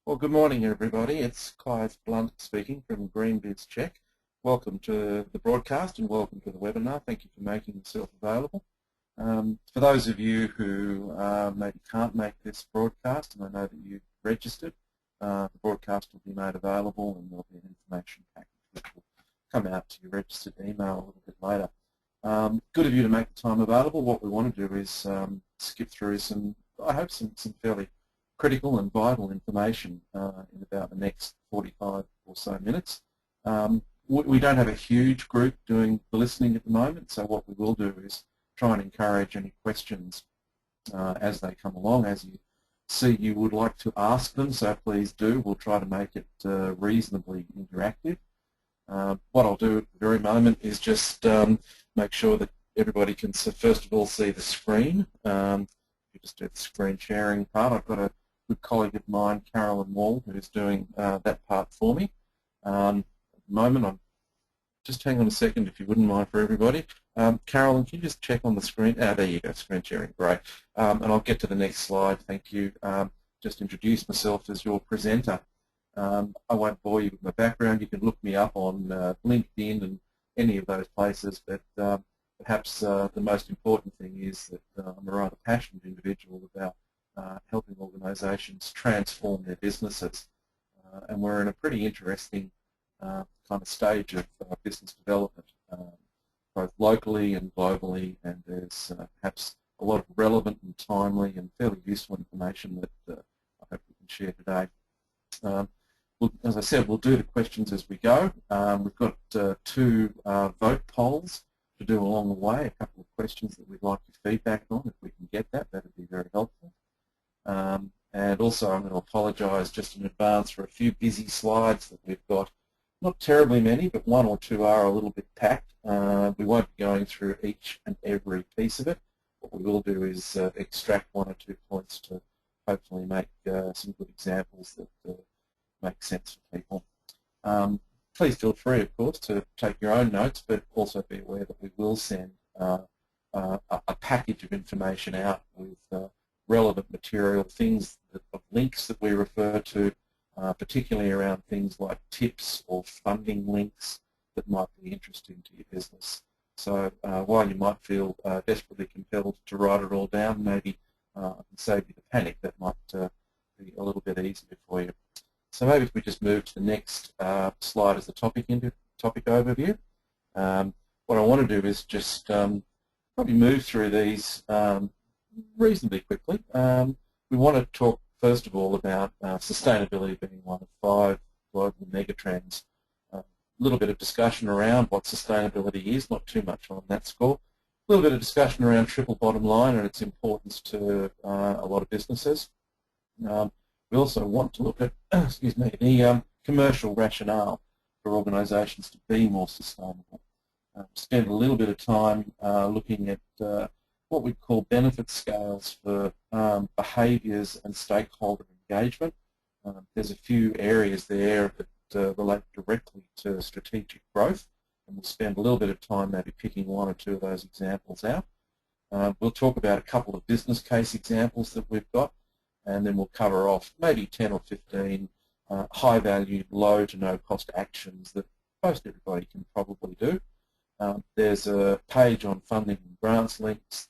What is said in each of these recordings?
Well, good morning, everybody. It's Clive Blunt speaking from GreenBizCheck. Welcome to the broadcast and welcome to the webinar. Thank you for making yourself available. For those of you who maybe can't make this broadcast, and I know that you've registered, the broadcast will be made available and there'll be an information package which will come out to your registered email a little bit later. Good of you to make the time available. What we want to do is skip through some fairly critical and vital information in about the next 45 or so minutes. We don't have a huge group doing the listening at the moment, so what we will do is try and encourage any questions as they come along. As you see, you would like to ask them, so please do. We'll try to make it reasonably interactive. What I'll do at the very moment is just make sure that everybody can, first of all, see the screen. You just do the screen sharing part. I've got a good colleague of mine, Carolyn Wall, who's doing that part for me. At the moment, I'm just hang on a second, if you wouldn't mind, for everybody. Carolyn, can you just check on the screen? There you go, screen sharing, great. And I'll get to the next slide, thank you. Just introduce myself as your presenter. I won't bore you with my background. You can look me up on LinkedIn and any of those places, but perhaps the most important thing is that I'm a rather passionate individual about helping organisations transform their businesses. And we're in a pretty interesting kind of stage of business development, both locally and globally, and there's perhaps a lot of relevant and timely and fairly useful information that I hope we can share today. As I said, we'll do the questions as we go. We've got two vote polls to do along the way, a couple of questions that we'd like your feedback on. If we can get that, that would be very helpful. And also I'm going to apologise just in advance for a few busy slides that we've got. Not terribly many, but one or two are a little bit packed. We won't be going through each and every piece of it. What we will do is extract one or 2 points to hopefully make some good examples that make sense for people. Please feel free, of course, to take your own notes, but also be aware that we will send a package of information out with relevant material, things of links that we refer to, particularly around things like tips or funding links that might be interesting to your business. So while you might feel desperately compelled to write it all down, maybe I can save you the panic. That might be a little bit easier for you. So maybe if we just move to the next slide as the topic overview. What I want to do is just probably move through these reasonably quickly. We want to talk first of all about sustainability being one of 5 global megatrends. A little bit of discussion around what sustainability is, not too much on that score. A little bit of discussion around triple bottom line and its importance to a lot of businesses. We also want to look at, excuse me, the commercial rationale for organisations to be more sustainable. Spend a little bit of time looking at what we call benefit scales for behaviours and stakeholder engagement. There's a few areas there that relate directly to strategic growth, and we'll spend a little bit of time maybe picking 1 or 2 of those examples out. We'll talk about a couple of business case examples that we've got, and then we'll cover off maybe 10 or 15 high-value, low to no-cost actions that most everybody can probably do. There's a page on funding and grants links.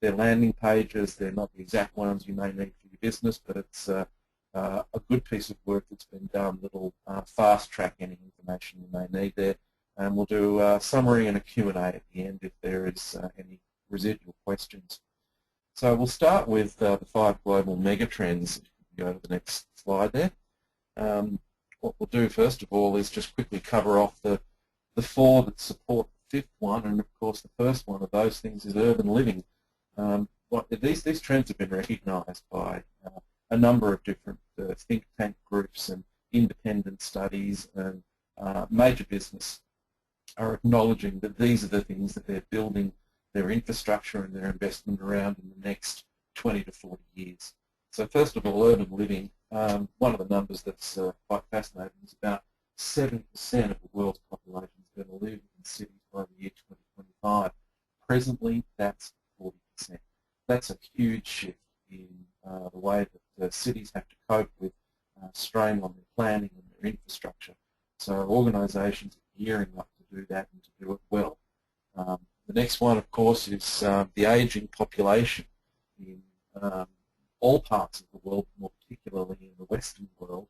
They're landing pages. They're not the exact ones you may need for your business, but it's a good piece of work that's been done that'll fast-track any information you may need there. And we'll do a summary and a Q&A at the end if there is any residual questions. So we'll start with the 5 global megatrends. If you can go to the next slide there. What we'll do first of all is just quickly cover off the 4 that support the 5th one, and of course the first one of those things is urban living. These trends have been recognised by a number of different think tank groups and independent studies, and major business are acknowledging that these are the things that they're building their infrastructure and their investment around in the next 20 to 40 years. So first of all, urban living, one of the numbers that's quite fascinating is about 70% of the world's population is going to live in cities by the year 2025. Presently, that's 40%. That's a huge shift in the way that cities have to cope with strain on their planning and their infrastructure. So organisations are gearing up to do that and to do it well. The next one, of course, is the ageing population in all parts of the world, more particularly in the Western world.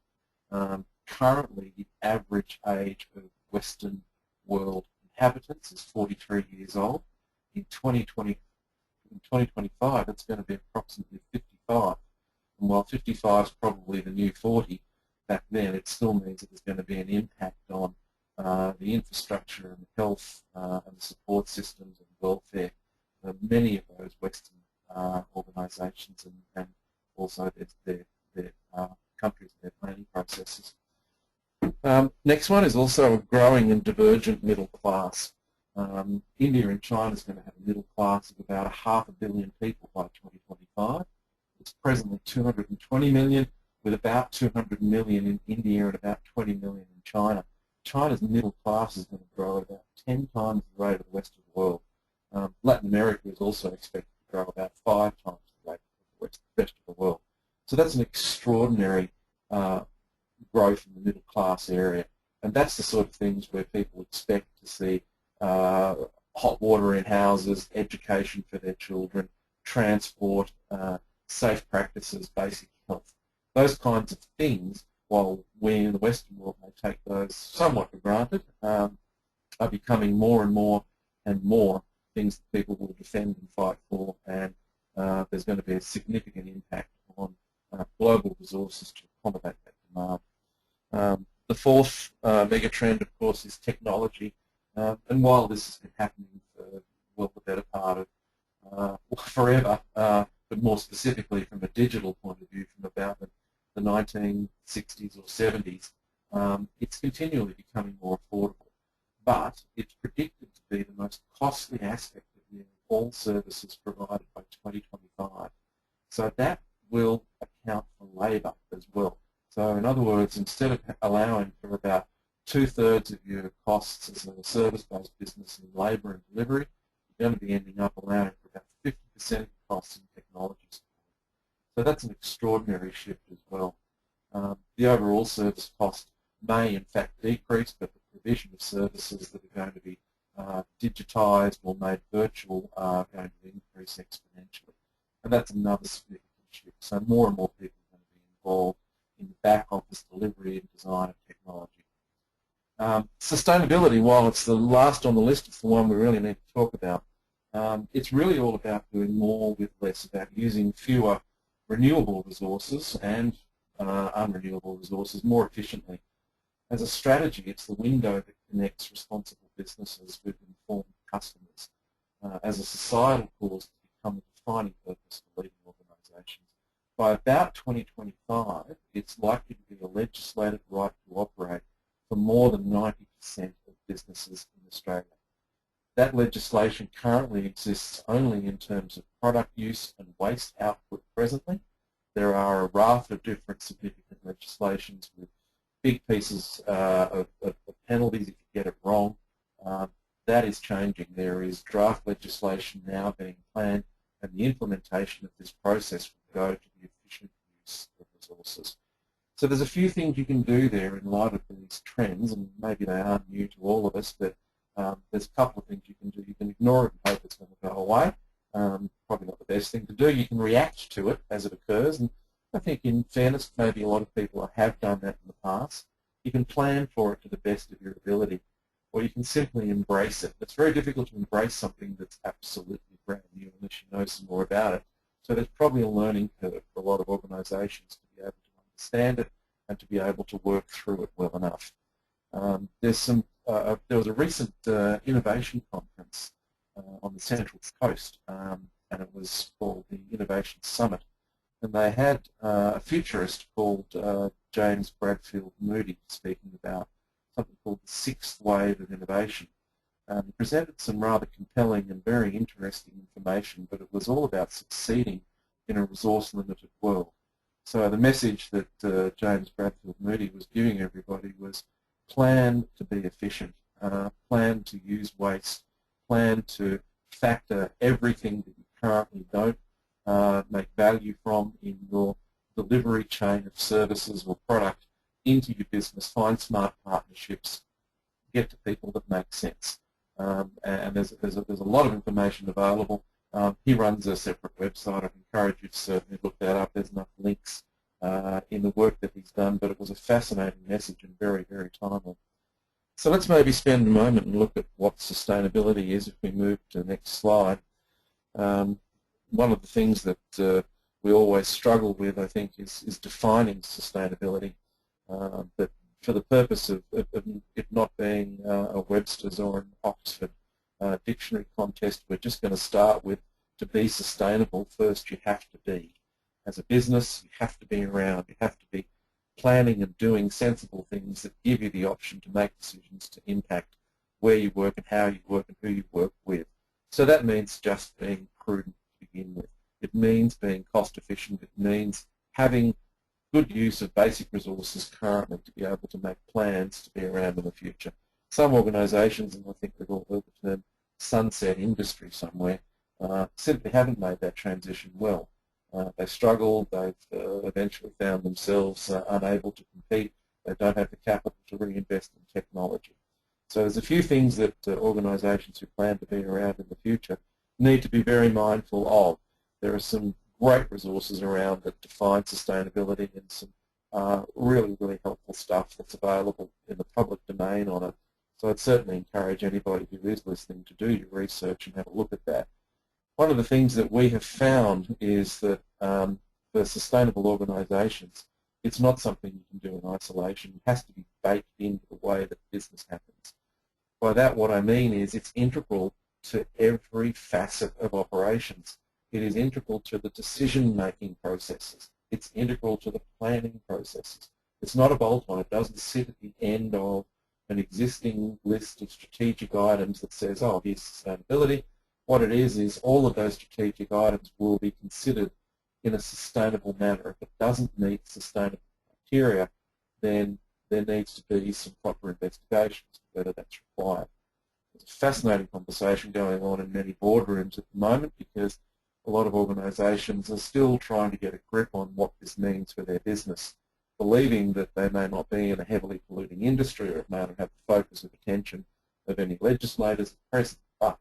Currently, the average age of Western world inhabitants is 43 years old. In 2025, it's going to be approximately 55. And while 55 is probably the new 40 back then, it still means that there's going to be an impact on the infrastructure and health and the support systems and welfare of many of those Western organisations and also their countries and their planning processes. Next one is also a growing and divergent middle class. India and China is going to have a middle class of about 500 million people by 2025. It's presently 220 million, with about 200 million in India and about 20 million in China. China's middle class is going to grow at about 10 times the rate of the rest of the world. Latin America is also expected to grow about 5 times the rate of the rest of the world. So that's an extraordinary growth in the middle class area. And that's the sort of things where people expect to see hot water in houses, education for their children, transport, safe practices, basic health. Those kinds of things, while we in the Western world may take those somewhat for granted, are becoming more and more things that people will defend and fight for, and there's going to be a significant impact on global resources to accommodate that demand. The fourth mega trend, of course, is technology, and while this has been happening for well the better part of forever, but more specifically from a digital point of view, from about the 1960s or 70s, it's continually becoming more affordable. But it's predicted to be the most costly aspect of nearly all services provided by 2025. So that will account for labour as well. So in other words, instead of allowing for about 2/3 of your costs as a service-based business in labour and delivery, you're going to be ending up allowing for about 50% of the costs in technology support. So that's an extraordinary shift as well. The overall service cost may in fact decrease, but the provision of services that are going to be digitised or made virtual are going to increase exponentially. And that's another significant shift. So more and more people are going to be involved in the back office delivery and design of technology. Sustainability, while it's the last on the list, it's the one we really need to talk about. It's really all about doing more with less, about using fewer renewable resources and unrenewable resources more efficiently. As a strategy, it's the window that connects responsible businesses with informed customers. As a societal cause to become a defining purpose for leading organisations. By about 2025, it's likely to be a legislated right to operate for more than 90% of businesses in Australia. That legislation currently exists only in terms of product use and waste output presently. There are a raft of different significant legislations with big pieces of penalties if you get it wrong. That is changing. There is draft legislation now being planned, and the implementation of this process will go to the efficient use of resources. So there's a few things you can do there in light of these trends, and maybe they aren't new to all of us, but there's a couple of things you can do. You can ignore it and hope it's going to go away. Probably not the best thing to do. You can react to it as it occurs, and I think in fairness, maybe a lot of people have done that in the past. You can plan for it to the best of your ability, or you can simply embrace it. It's very difficult to embrace something that's absolutely brand new unless you know some more about it. So there's probably a learning curve for a lot of organisations to be able to understand it and to be able to work through it well enough. There was a recent innovation conference on the Central Coast, and it was called the Innovation Summit. And they had a futurist called James Bradfield Moody speaking about something called the sixth wave of innovation. He presented some rather compelling and very interesting information, but it was all about succeeding in a resource-limited world. So the message that James Bradfield Moody was giving everybody was plan to be efficient, plan to use waste, plan to factor everything that you currently don't make value from in your delivery chain of services or product into your business, find smart partnerships, get to people that make sense. And there's a lot of information available. He runs a separate website. I'd encourage you to certainly look that up. There's enough links in the work that he's done, but it was a fascinating message and very, very timely. So let's maybe spend a moment and look at what sustainability is if we move to the next slide. One of the things that we always struggle with, I think, is defining sustainability. But for the purpose of it not being a Webster's or an Oxford dictionary contest, we're just going to start with, to be sustainable, first you have to be. As a business, you have to be around, you have to be planning and doing sensible things that give you the option to make decisions to impact where you work and how you work and who you work with. So that means just being prudent to begin with. It means being cost efficient. It means having good use of basic resources currently to be able to make plans to be around in the future. Some organisations, and I think we've all heard the term sunset industry somewhere, simply haven't made that transition well. They struggle, they've eventually found themselves unable to compete, they don't have the capital to reinvest in technology. So there's a few things that organisations who plan to be around in the future need to be very mindful of. There are some great resources around that define sustainability and some really, really helpful stuff that's available in the public domain on it. So I'd certainly encourage anybody who is listening to do your research and have a look at that. One of the things that we have found is that for sustainable organisations, it's not something you can do in isolation. It has to be baked into the way that business happens. By that, what I mean is it's integral to every facet of operations. It is integral to the decision-making processes. It's integral to the planning processes. It's not a bolt-on. It doesn't sit at the end of an existing list of strategic items that says, oh, here's sustainability. What it is all of those strategic items will be considered in a sustainable manner. If it doesn't meet sustainable criteria, then there needs to be some proper investigations whether that's required. There's a fascinating conversation going on in many boardrooms at the moment because a lot of organisations are still trying to get a grip on what this means for their business, believing that they may not be in a heavily polluting industry or it may not have the focus of attention of any legislators at present. But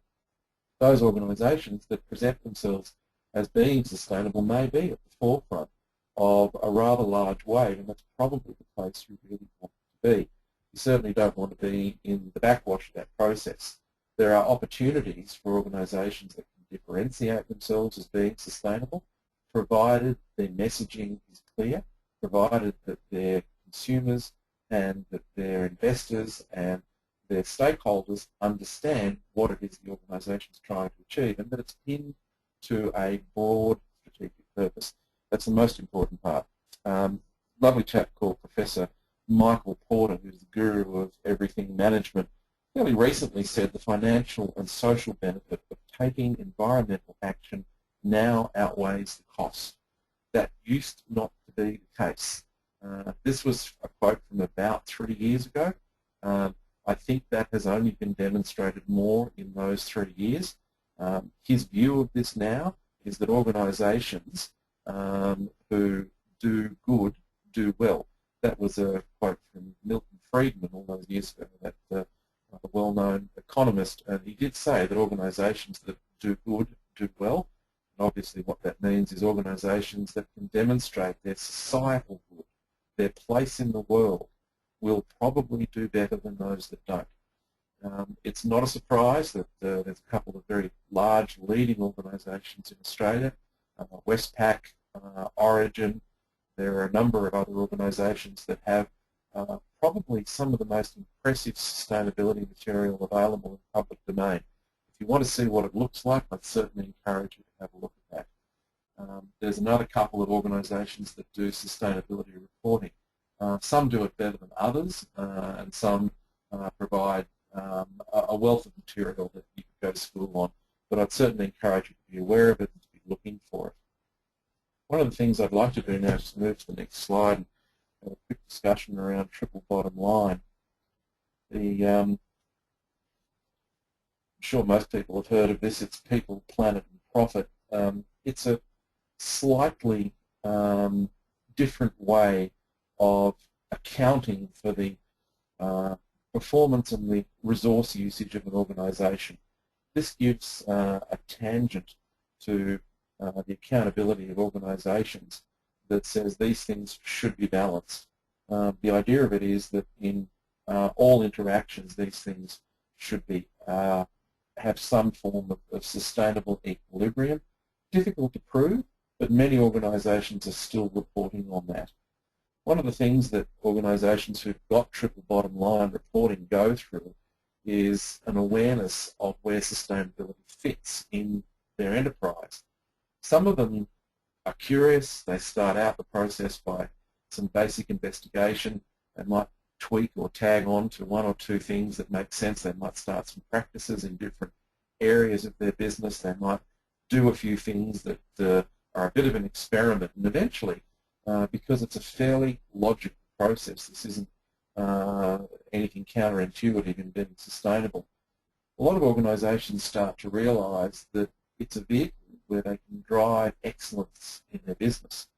those organisations that present themselves as being sustainable may be at the forefront of a rather large wave, and that's probably the place you really want to be. You certainly don't want to be in the backwash of that process. There are opportunities for organisations that can differentiate themselves as being sustainable, provided their messaging is clear, provided that their consumers and that their investors and their stakeholders understand what it is the organisation is trying to achieve and that it's pinned to a broad strategic purpose. That's the most important part. Lovely chap called Professor Michael Porter, who's the guru of everything management, fairly recently said the financial and social benefit of taking environmental action now outweighs the cost. That used not to be the case. This was a quote from about 3 years ago. I think that has only been demonstrated more in those 3 years. His view of this now is that organisations who do good do well. That was a quote from Milton Friedman all those years ago, that well-known economist, and he did say that organisations that do good do well. And obviously what that means is organisations that can demonstrate their societal good, their place in the world, will probably do better than those that don't. It's not a surprise that there's a couple of very large leading organisations in Australia, Westpac, Origin. There are a number of other organisations that have probably some of the most impressive sustainability material available in the public domain. If you want to see what it looks like, I'd certainly encourage you to have a look at that. There's another couple of organisations that do sustainability reporting. Some do it better than others, and some provide a wealth of material that you could go to school on, but I'd certainly encourage you to be aware of it and to be looking for it. One of the things I'd like to do now is move to the next slide and have a quick discussion around triple bottom line. I'm sure most people have heard of this. It's people, planet and profit. It's a slightly different way of accounting for the performance and the resource usage of an organisation. This gives a tangent to the accountability of organisations that says these things should be balanced. The idea of it is that in all interactions, these things should be have some form of sustainable equilibrium. Difficult to prove, but many organisations are still reporting on that. One of the things that organisations who've got triple bottom line reporting go through is an awareness of where sustainability fits in their enterprise. Some of them are curious. They start out the process by some basic investigation. They might tweak or tag on to one or two things that make sense. They might start some practices in different areas of their business. They might do a few things that are a bit of an experiment, and eventually, because it's a fairly logical process, this isn't anything counterintuitive in being sustainable, a lot of organisations start to realise that it's a vehicle where they can drive excellence in their business.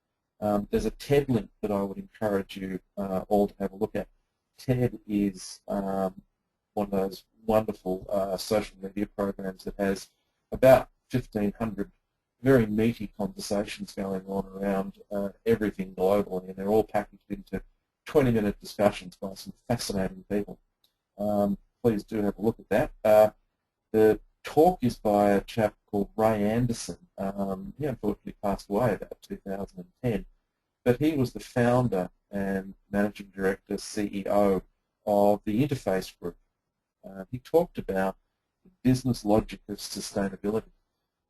There's a TED link that I would encourage you all to have a look at. TED is one of those wonderful social media programs that has about 1,500 very meaty conversations going on around everything globally, and they're all packaged into 20-minute discussions by some fascinating people. Please do have a look at that. The talk is by a chap called Ray Anderson. He unfortunately passed away about 2010, but he was the founder and managing director, CEO of the Interface Group. He talked about the business logic of sustainability.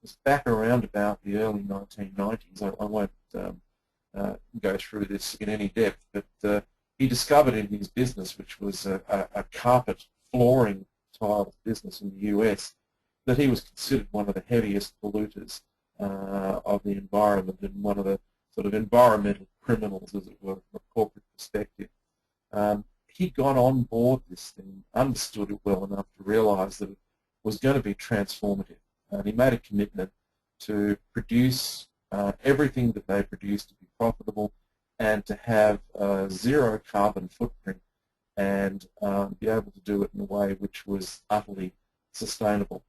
It was back around about the early 1990s. I won't go through this in any depth, but he discovered in his business, which was a carpet flooring tile business in the US, that he was considered one of the heaviest polluters of the environment and one of the sort of environmental criminals, as it were, from a corporate perspective. He got on board this thing, understood it well enough to realise that it was going to be transformative. And he made a commitment to produce everything that they produced to be profitable and to have a zero carbon footprint and be able to do it in a way which was utterly sustainable.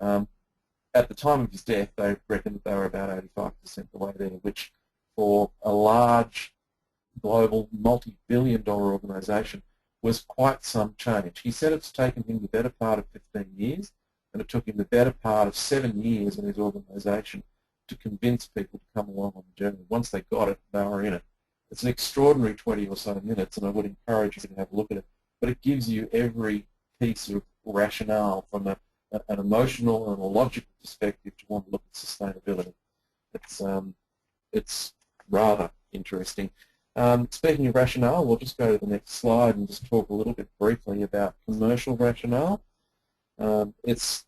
At the time of his death, they reckoned that they were about 85% the way there, which for a large global multi-billion-dollar organisation was quite some change. He said it's taken him the better part of 15 years, and it took him the better part of 7 years in his organisation to convince people to come along on the journey. Once they got it, they were in it. It's an extraordinary 20 or so minutes, and I would encourage you to have a look at it. But it gives you every piece of rationale from an emotional and a logical perspective to want to look at sustainability. It's rather interesting. Speaking of rationale, we'll just go to the next slide and just talk a little bit briefly about commercial rationale. It's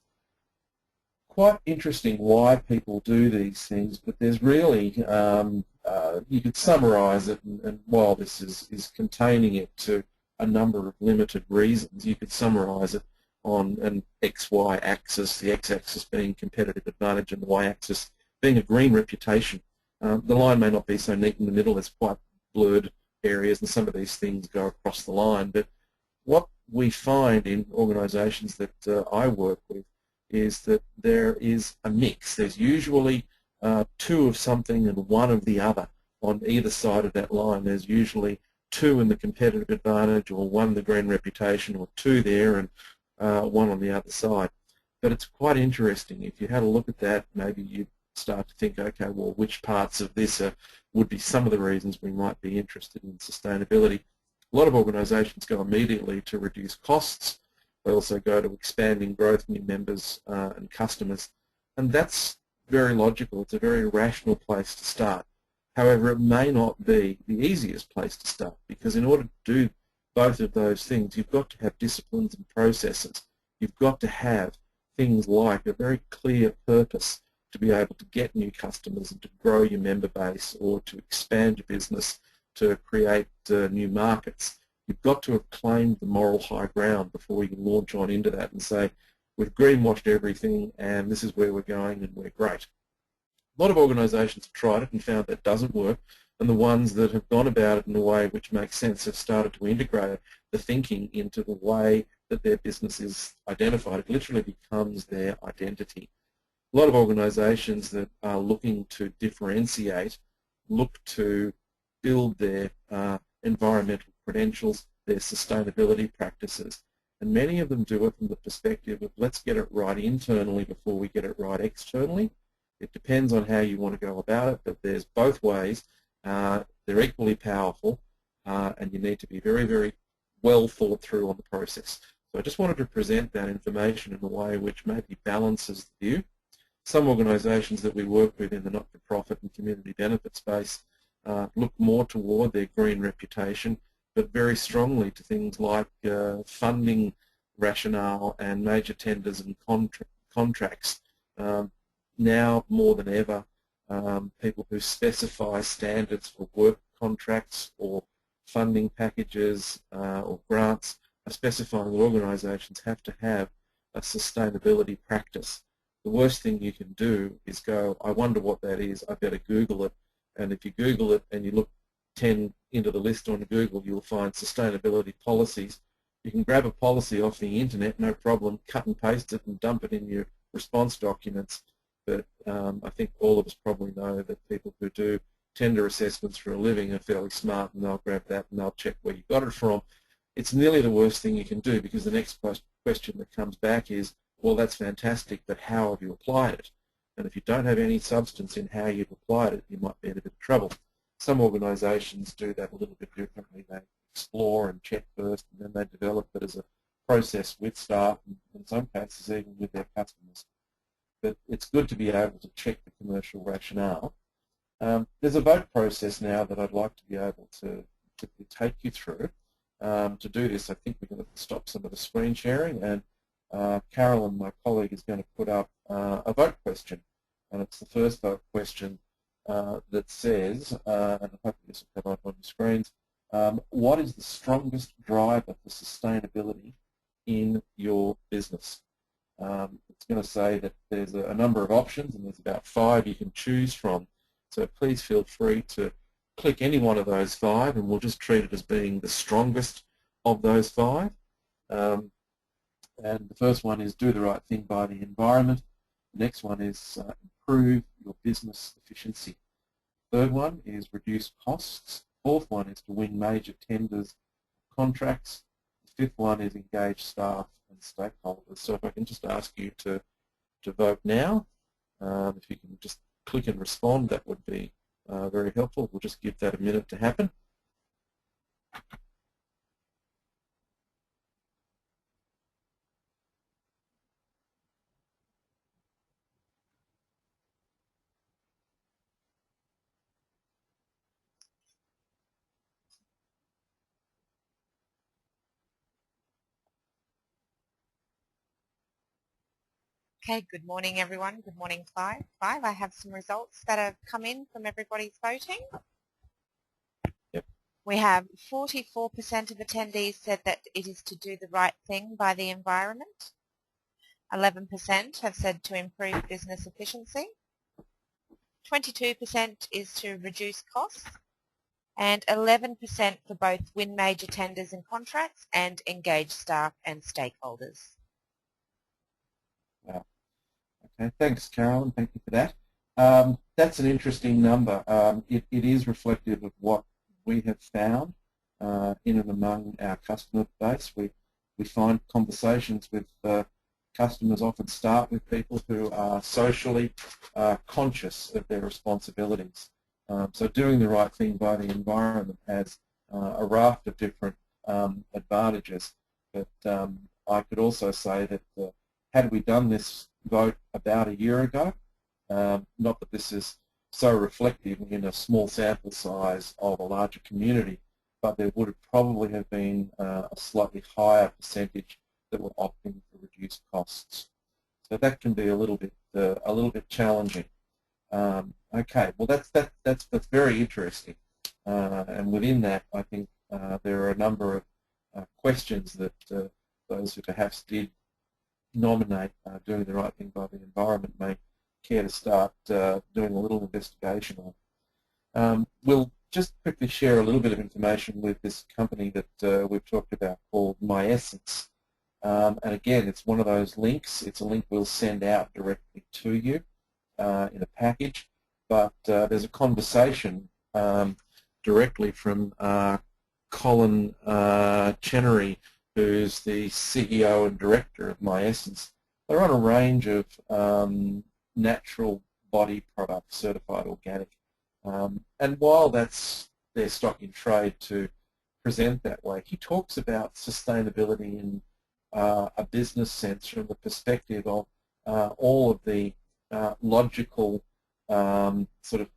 quite interesting why people do these things, but there's really, you could summarise it, and while this is containing it to a number of limited reasons, you could summarise it on an XY axis, the x-axis being competitive advantage and the y-axis being a green reputation. The line may not be so neat in the middle, there's quite blurred areas and some of these things go across the line, but what we find in organisations that I work with is that there is a mix. There's usually two of something and one of the other on either side of that line. There's usually two in the competitive advantage, or one the green reputation, or two there and one on the other side. But it's quite interesting. If you had a look at that, maybe you'd start to think, okay, well, which parts of this would be some of the reasons we might be interested in sustainability. A lot of organisations go immediately to reduce costs. They also go to expanding growth, new members and customers. And that's very logical. It's a very rational place to start. However, it may not be the easiest place to start, because in order to do both of those things, you've got to have disciplines and processes. You've got to have things like a very clear purpose to be able to get new customers and to grow your member base, or to expand your business, to create new markets. You've got to have claimed the moral high ground before you can launch on into that and say, we've greenwashed everything and this is where we're going and we're great. A lot of organisations have tried it and found that doesn't work, and the ones that have gone about it in a way which makes sense have started to integrate the thinking into the way that their business is identified. It literally becomes their identity. A lot of organisations that are looking to differentiate look to build their environmental credentials, their sustainability practices, and many of them do it from the perspective of let's get it right internally before we get it right externally. It depends on how you want to go about it, but there's both ways. They're equally powerful, and you need to be very, very well thought through on the process. So I just wanted to present that information in a way which maybe balances the view. Some organisations that we work with in the not-for-profit and community benefit space look more toward their green reputation, but very strongly to things like funding rationale and major tenders and contracts. Now more than ever, people who specify standards for work contracts or funding packages or grants are specifying that organisations have to have a sustainability practice. The worst thing you can do is go, I wonder what that is, I better Google it. And if you Google it and you look 10 into the list on Google, you'll find sustainability policies. You can grab a policy off the internet, no problem, cut and paste it and dump it in your response documents. But I think all of us probably know that people who do tender assessments for a living are fairly smart, and they'll grab that and they'll check where you got it from. It's nearly the worst thing you can do, because the next question that comes back is, well, that's fantastic, but how have you applied it? And if you don't have any substance in how you've applied it, you might be in a bit of trouble. Some organisations do that a little bit differently. They explore and check first, and then they develop it as a process with staff, and in some cases even with their customers. But it's good to be able to check the commercial rationale. There's a vote process now that I'd like to be able to take you through. To do this, I think we're going to stop some of the screen sharing, and Carolyn, my colleague, is going to put up a vote question, and it's the first vote question that says, and hopefully this will come up on the screens, what is the strongest driver for sustainability in your business? It's going to say that there's a number of options, and there's about 5 you can choose from. So please feel free to click any one of those 5, and we'll just treat it as being the strongest of those 5. And the first one is do the right thing by the environment. The next one is improve your business efficiency. Third one is reduce costs. Fourth one is to win major tenders, contracts. The fifth one is engage staff and stakeholders. So if I can just ask you to vote now, if you can just click and respond, that would be very helpful. We'll just give that a minute to happen. Okay, good morning everyone. Good morning, Clive. Clive, I have some results that have come in from everybody's voting. Yep. We have 44% of attendees said that it is to do the right thing by the environment. 11% have said to improve business efficiency. 22% is to reduce costs. And 11% for both win major tenders and contracts and engage staff and stakeholders. Wow. Okay, thanks, Carolyn. Thank you for that. That's an interesting number. It is reflective of what we have found in and among our customer base. We find conversations with customers often start with people who are socially conscious of their responsibilities. So doing the right thing by the environment has a raft of different advantages. But I could also say that had we done this vote about a year ago, not that this is so reflective in a small sample size of a larger community, but there would have probably have been a slightly higher percentage that were opting for reduced costs. So that can be a little bit challenging. Okay, well that's very interesting, and within that I think there are a number of questions that those who perhaps did nominate doing the right thing by the environment may care to start doing a little investigation on. We'll just quickly share a little bit of information with this company that we've talked about called MyEssence. And again, it's one of those links. It's a link we'll send out directly to you in a package. But there's a conversation directly from Colin Chenery, who's the CEO and director of MyEssence. They're on a range of natural body products, certified organic. And while that's their stock in trade to present that way, he talks about sustainability in a business sense from the perspective of all of the logical, sort of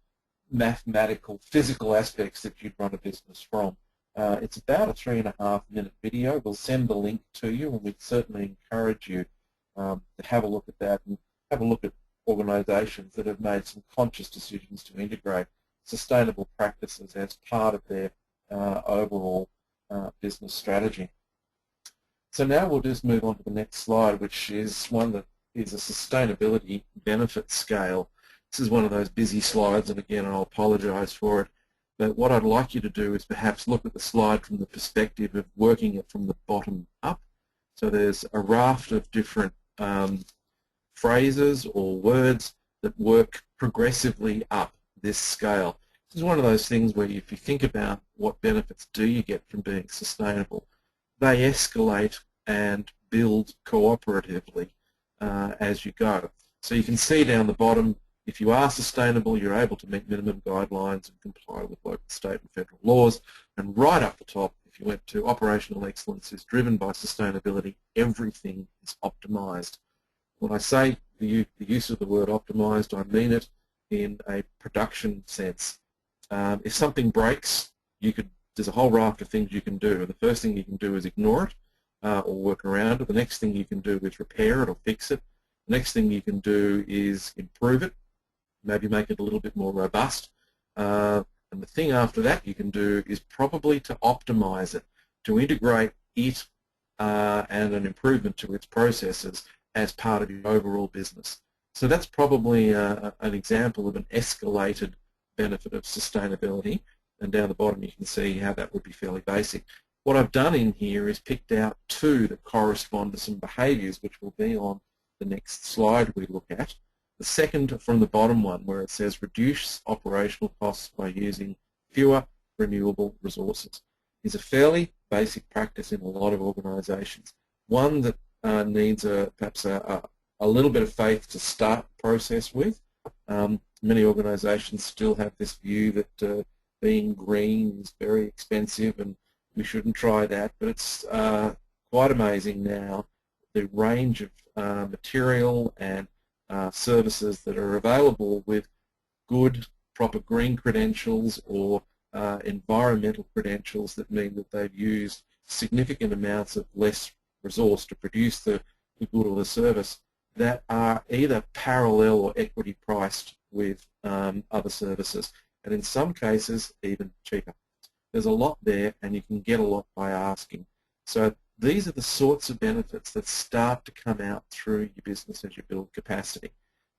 mathematical, physical aspects that you'd run a business from. It's about a 3.5-minute video. We'll send the link to you, and we'd certainly encourage you to have a look at that and have a look at organisations that have made some conscious decisions to integrate sustainable practices as part of their overall business strategy. So now we'll just move on to the next slide, which is one that is a sustainability benefit scale. This is one of those busy slides, and again, I'll apologise for it. But what I'd like you to do is perhaps look at the slide from the perspective of working it from the bottom up. So there's a raft of different phrases or words that work progressively up this scale. This is one of those things where if you think about what benefits do you get from being sustainable, they escalate and build cooperatively as you go. So you can see down the bottom, if you are sustainable, you're able to meet minimum guidelines and comply with local, state and federal laws. And right up the top, if you went to operational excellence is driven by sustainability, everything is optimised. When I say the use of the word optimised, I mean it in a production sense. If something breaks, there's a whole raft of things you can do. And the first thing you can do is ignore it or work around it. The next thing you can do is repair it or fix it. The next thing you can do is improve it, maybe make it a little bit more robust. And the thing after that you can do is probably to optimize it, to integrate it and an improvement to its processes as part of your overall business. So that's probably an example of an escalated benefit of sustainability. And down the bottom you can see how that would be fairly basic. What I've done in here is picked out two that correspond to some behaviours which will be on the next slide we look at. The second from the bottom one, where it says reduce operational costs by using fewer renewable resources, is a fairly basic practice in a lot of organisations. One that needs perhaps a little bit of faith to start the process with. Many organisations still have this view that being green is very expensive and we shouldn't try that, but it's quite amazing now the range of material and services that are available with good, proper green credentials or environmental credentials that mean that they've used significant amounts of less resource to produce the good or the service that are either parallel or equity priced with other services, and in some cases even cheaper. There's a lot there, and you can get a lot by asking. So these are the sorts of benefits that start to come out through your business as you build capacity.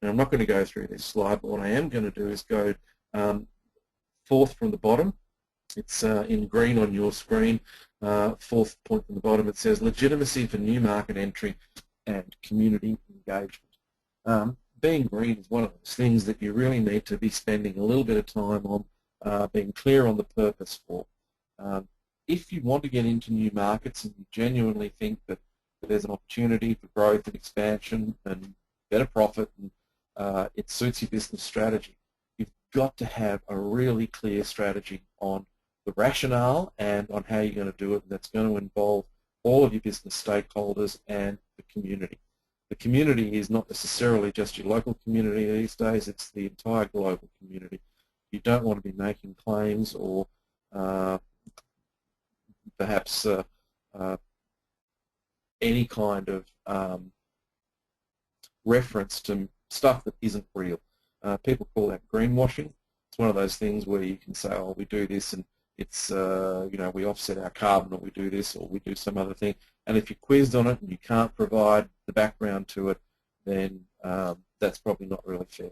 Now, I'm not going to go through this slide, but what I am going to do is go fourth from the bottom. It's in green on your screen. Fourth point from the bottom, it says legitimacy for new market entry and community engagement. Being green is one of those things that you really need to be spending a little bit of time on, being clear on the purpose for. If you want to get into new markets and you genuinely think that there's an opportunity for growth and expansion and better profit and it suits your business strategy, you've got to have a really clear strategy on the rationale and on how you're going to do it, and that's going to involve all of your business stakeholders and the community. The community is not necessarily just your local community these days, it's the entire global community. You don't want to be making claims or perhaps any kind of reference to stuff that isn't real. People call that greenwashing. It's one of those things where you can say, oh, we do this and it's, you know, we offset our carbon, or we do this, or we do some other thing. And if you're quizzed on it and you can't provide the background to it, then that's probably not really fair.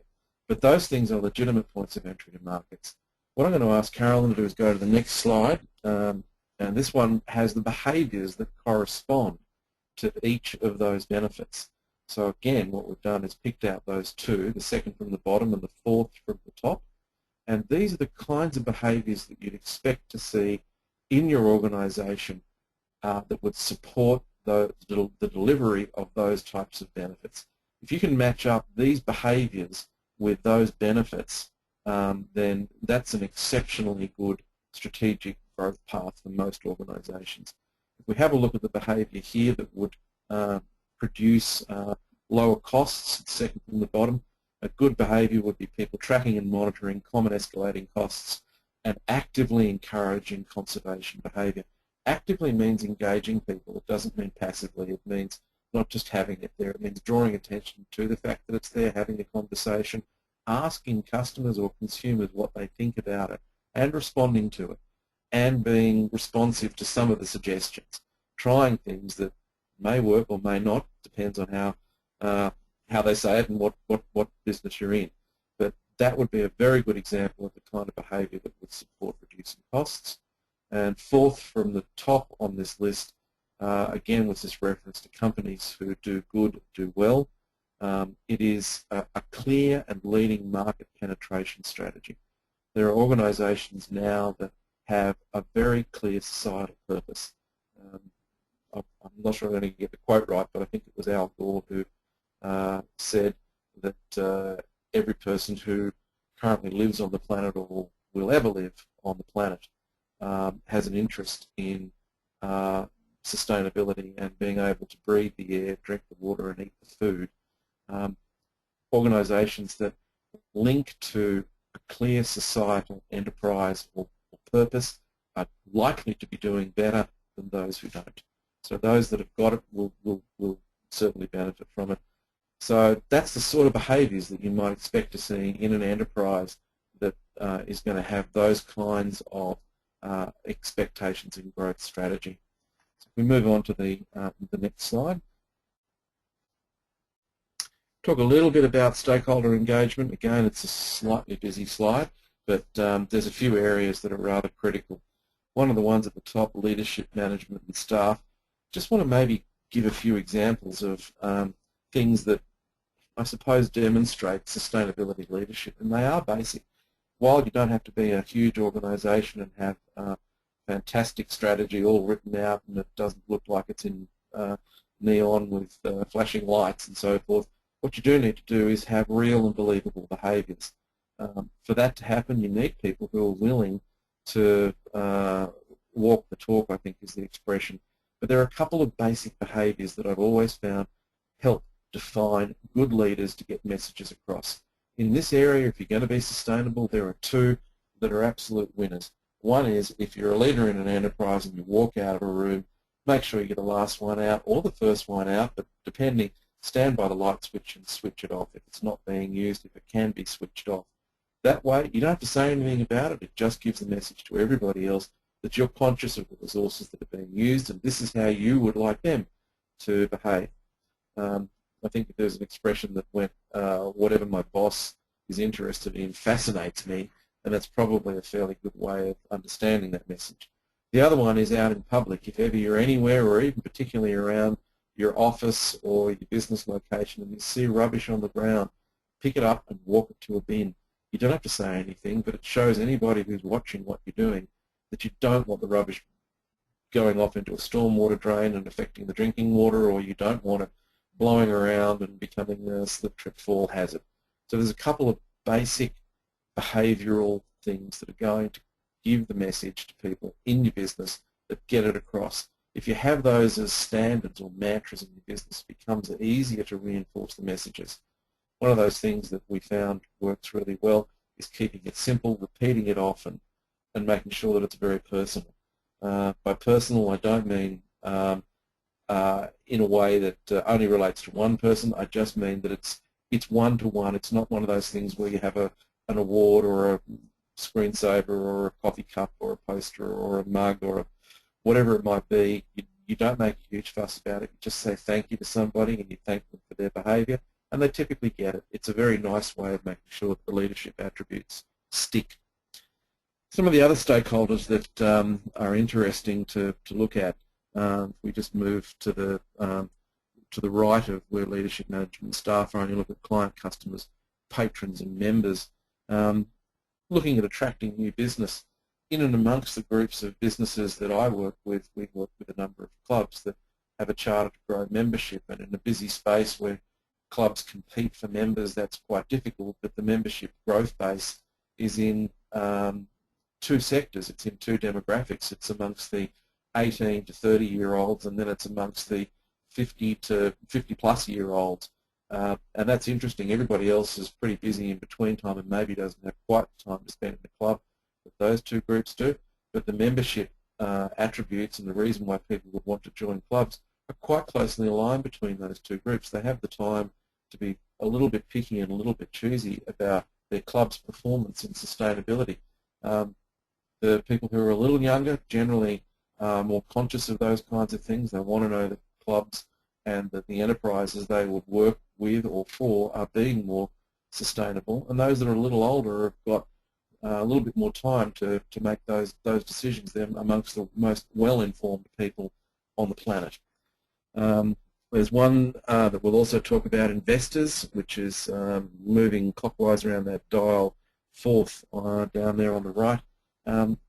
But those things are legitimate points of entry to markets. What I'm going to ask Carolyn to do is go to the next slide, and this one has the behaviours that correspond to each of those benefits. So again, what we've done is picked out those two, the second from the bottom and the fourth from the top, and these are the kinds of behaviours that you'd expect to see in your organisation that would support the delivery of those types of benefits. If you can match up these behaviours with those benefits, then that's an exceptionally good strategic growth path for most organisations. If we have a look at the behaviour here that would produce lower costs, second from the bottom, a good behaviour would be people tracking and monitoring common escalating costs and actively encouraging conservation behaviour. Actively means engaging people. It doesn't mean passively. It means not just having it there. It means drawing attention to the fact that it's there, having a conversation, asking customers or consumers what they think about it and responding to it, and being responsive to some of the suggestions, trying things that may work or may not, depends on how they say it and what business you're in. But that would be a very good example of the kind of behaviour that would support reducing costs. And fourth from the top on this list, again with this reference to companies who do good, do well, it is a clear and leading market penetration strategy. There are organisations now that have a very clear societal purpose. I'm not sure I'm going to get the quote right, but I think it was Al Gore who said that every person who currently lives on the planet or will ever live on the planet has an interest in sustainability and being able to breathe the air, drink the water and eat the food. Organisations that link to a clear societal enterprise or purpose are likely to be doing better than those who don't. So those that have got it will certainly benefit from it. So that's the sort of behaviours that you might expect to see in an enterprise that is going to have those kinds of expectations and growth strategy. So if we move on to the next slide. Talk a little bit about stakeholder engagement. Again, it's a slightly busy slide, but there's a few areas that are rather critical. One of the ones at the top, leadership, management and staff. Just want to maybe give a few examples of things that I suppose demonstrate sustainability leadership, and they are basic. While you don't have to be a huge organisation and have a fantastic strategy all written out and it doesn't look like it's in neon with flashing lights and so forth, what you do need to do is have real and believable behaviours. For that to happen, you need people who are willing to walk the talk, I think is the expression. But there are a couple of basic behaviours that I've always found help define good leaders to get messages across. In this area, if you're going to be sustainable, there are two that are absolute winners. One is if you're a leader in an enterprise and you walk out of a room, make sure you get the last one out or the first one out, but depending, stand by the light switch and switch it off if it's not being used, if it can be switched off. That way, you don't have to say anything about it. It just gives a message to everybody else that you're conscious of the resources that are being used and this is how you would like them to behave. I think there's an expression that went, whatever my boss is interested in fascinates me, and that's probably a fairly good way of understanding that message. The other one is out in public. If ever you're anywhere or even particularly around your office or your business location and you see rubbish on the ground, pick it up and walk it to a bin. You don't have to say anything, but it shows anybody who's watching what you're doing that you don't want the rubbish going off into a stormwater drain and affecting the drinking water, or you don't want it blowing around and becoming a slip, trip, fall hazard. So there's a couple of basic behavioural things that are going to give the message to people in your business that get it across. If you have those as standards or mantras in your business, it becomes easier to reinforce the messages. One of those things that we found works really well is keeping it simple, repeating it often, and making sure that it's very personal. By personal, I don't mean in a way that only relates to one person. I just mean that it's one-to-one. It's not one of those things where you have an award or a screensaver or a coffee cup or a poster or a mug or whatever it might be. You don't make a huge fuss about it. You just say thank you to somebody and you thank them for their behaviour, and they typically get it. It's a very nice way of making sure that the leadership attributes stick. Some of the other stakeholders that are interesting to look at, we just move to the right of where leadership, management, staff are, and you look at client, customers, patrons and members. Looking at attracting new business. In and amongst the groups of businesses that I work with, we work with a number of clubs that have a charter to grow membership, and in a busy space where clubs compete for members, that's quite difficult, but the membership growth base is in two sectors. It's in two demographics. It's amongst the 18 to 30-year-olds, and then it's amongst the 50 to 50-plus-year-olds. And that's interesting. Everybody else is pretty busy in between time and maybe doesn't have quite the time to spend in the club that those two groups do. But the membership attributes and the reason why people would want to join clubs are quite closely aligned between those two groups. They have the time to be a little bit picky and a little bit choosy about their club's performance and sustainability. The people who are a little younger generally are more conscious of those kinds of things. They want to know that clubs and that the enterprises they would work with or for are being more sustainable. And those that are a little older have got a little bit more time to make those decisions. They're amongst the most well-informed people on the planet. There's one that we'll also talk about, investors, which is moving clockwise around that dial fourth down there on the right.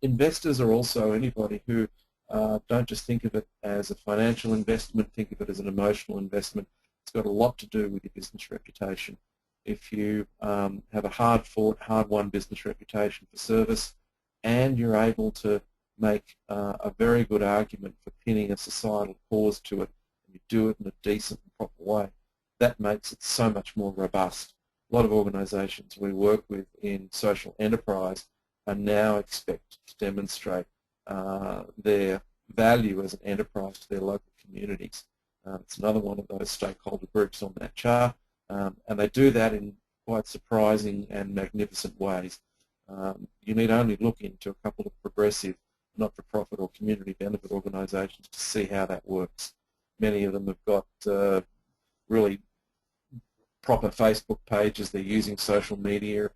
Investors are also anybody who don't just think of it as a financial investment, think of it as an emotional investment. It's got a lot to do with your business reputation. If you have a hard-fought, hard-won business reputation for service and you're able to make a very good argument for pinning a societal cause to it, and you do it in a decent and proper way, that makes it so much more robust. A lot of organisations we work with in social enterprise are now expected to demonstrate their value as an enterprise to their local communities. It's another one of those stakeholder groups on that chart, and they do that in quite surprising and magnificent ways. You need only look into a couple of progressive not-for-profit or community benefit organisations to see how that works. Many of them have got really proper Facebook pages. They're using social media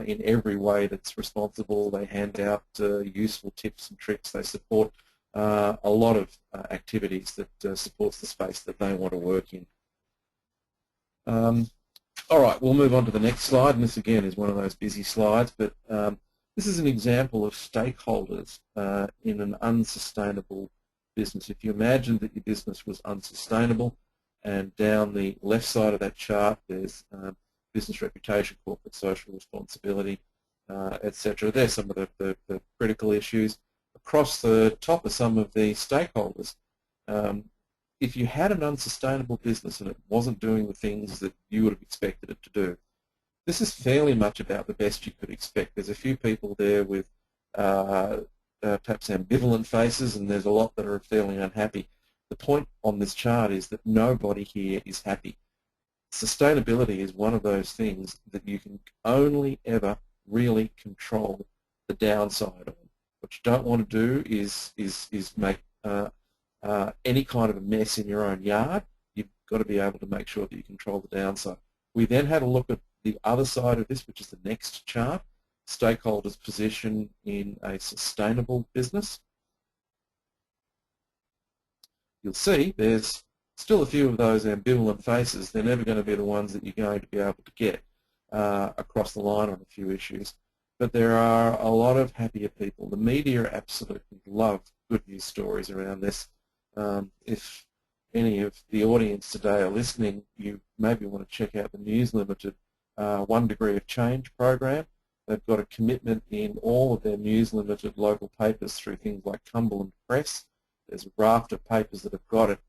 in every way that's responsible. They hand out useful tips and tricks. They support a lot of activities that supports the space that they want to work in. All right, we'll move on to the next slide, and this again is one of those busy slides, but this is an example of stakeholders in an unsustainable business. If you imagine that your business was unsustainable, and down the left side of that chart there's business reputation, corporate social responsibility, etc. There's some of the critical issues. Across the top are some of the stakeholders. If you had an unsustainable business and it wasn't doing the things that you would have expected it to do, this is fairly much about the best you could expect. There's a few people there with perhaps ambivalent faces, and there's a lot that are fairly unhappy. The point on this chart is that nobody here is happy. Sustainability is one of those things that you can only ever really control the downside of. What you don't want to do is make any kind of a mess in your own yard. You've got to be able to make sure that you control the downside. We then had a look at the other side of this, which is the next chart, stakeholders' position in a sustainable business. You'll see there's still a few of those ambivalent faces. They're never going to be the ones that you're going to be able to get across the line on a few issues. But there are a lot of happier people. The media absolutely love good news stories around this. If any of the audience today are listening, you maybe want to check out the News Limited 1 Degree of Change program. They've got a commitment in all of their News Limited local papers through things like Cumberland Press. There's a raft of papers that have got it.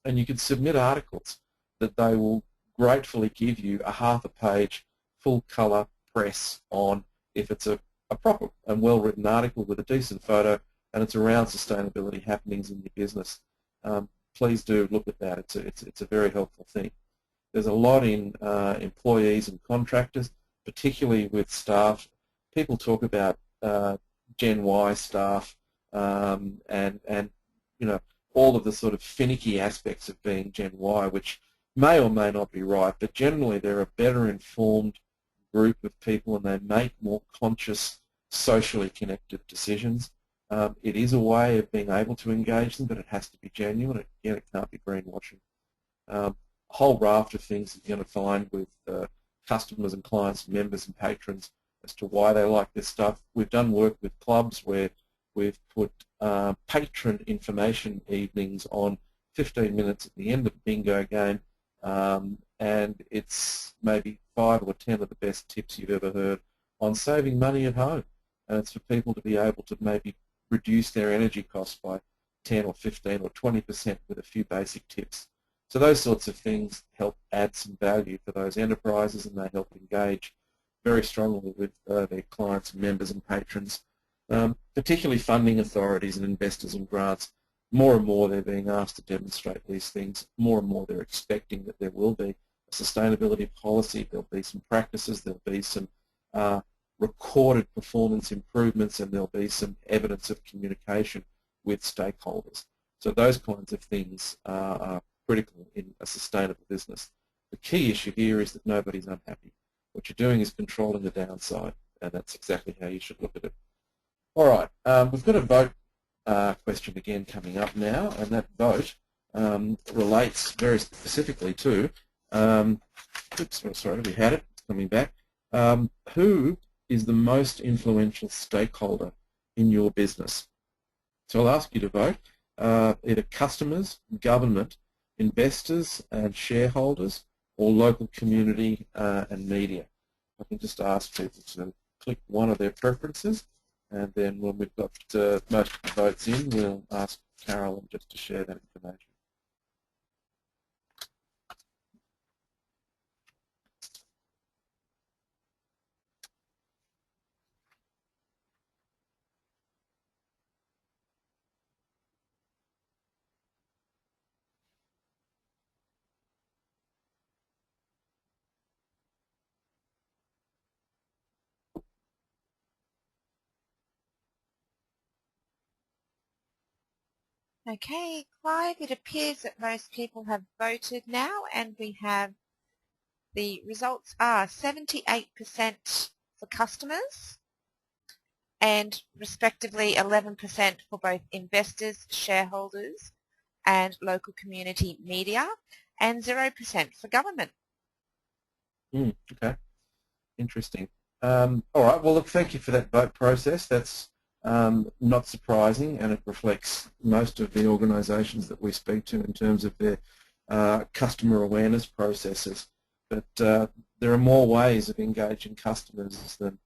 And you can submit articles that they will gratefully give you a half-a-page full-colour press on if it's a proper and well-written article with a decent photo and it's around sustainability happenings in your business. Please do look at that. It's a very helpful thing. There's a lot in employees and contractors, particularly with staff. People talk about Gen Y staff and you know, all of the sort of finicky aspects of being Gen Y, which may or may not be right, but generally they're a better informed group of people and they make more conscious socially connected decisions. It is a way of being able to engage them, but it has to be genuine. Again, it can't be greenwashing. A whole raft of things that you're going to find with customers and clients, members and patrons as to why they like this stuff. We've done work with clubs where we've put patron information evenings on 15 minutes at the end of the bingo game, and it's maybe 5 or 10 of the best tips you've ever heard on saving money at home. And it's for people to be able to maybe reduce their energy costs by 10 or 15 or 20% with a few basic tips. So those sorts of things help add some value for those enterprises, and they help engage very strongly with their clients and members and patrons, particularly funding authorities and investors and grants. More and more they're being asked to demonstrate these things. More and more they're expecting that there will be a sustainability policy, there'll be some practices, there'll be some recorded performance improvements, and there'll be some evidence of communication with stakeholders. So those kinds of things are critical in a sustainable business. The key issue here is that nobody's unhappy. What you're doing is controlling the downside, and that's exactly how you should look at it. All right, we've got a vote question again coming up now, and that vote relates very specifically to, oops, sorry, we had it, it's coming back. Who is the most influential stakeholder in your business? So I'll ask you to vote, either customers, government, investors and shareholders, or local community and media. I can just ask people to click one of their preferences, and then when we've got most of the votes in, we'll ask Carolyn just to share that information. Okay, Clive, it appears that most people have voted now, and we have the results are 78% for customers and respectively 11% for both investors, shareholders and local community media, and 0% for government. Okay, interesting. All right, well, look, thank you for that vote process. That's not surprising, and it reflects most of the organisations that we speak to in terms of their customer awareness processes. But there are more ways of engaging customers than